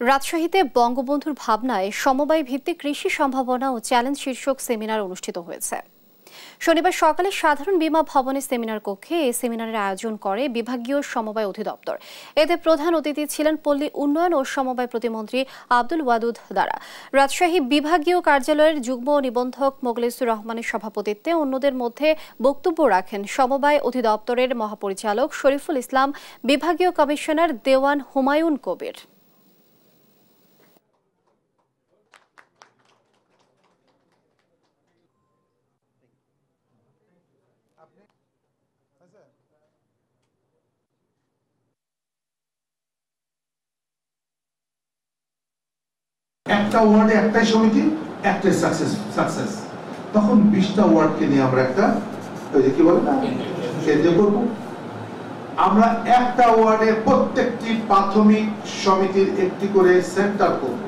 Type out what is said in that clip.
রাজশাহীতে বঙ্গবন্ধুর ভাবনায় সমবায় ভিত্তিক কৃষি সম্ভাবনা ও চ্যালেঞ্জ শীর্ষক সেমিনার অনুষ্ঠিত হয়েছে। শনিবার সকালে সাধারণ বীমা ভবনের সেমিনার কক্ষে এই সেমিনারের আয়োজন করে বিভাগীয় সমবায় অধিদপ্তর। এতে প্রধান অতিথি ছিলেন পল্লী উন্নয়ন ও সমবায় প্রতিমন্ত্রী আব্দুল ওয়াদুদ দারা। রাজশাহী বিভাগীয় কার্যালয়ের যুগ্ম নিবন্ধক মোগলেসুর রহমানের সভাপতিত্বে অন্যদের মধ্যে বক্তব্য রাখেন সমবায় অধিদপ্তরের মহাপরিচালক শরীফুল ইসলাম, বিভাগীয় কমিশনার দেওয়ান হুমায়ুন কবির। একটা ওয়ার্ডে একটাই সমিতি, একটাই সাকসেস। তখন 20টা ওয়ার্ডকে নিয়ে আমরা একটা কি বলে না কেন্দ্র করব। আমরা একটা ওয়ার্ডে প্রত্যেকটি প্রাথমিক সমিতির একটি করে সেন্টার করব।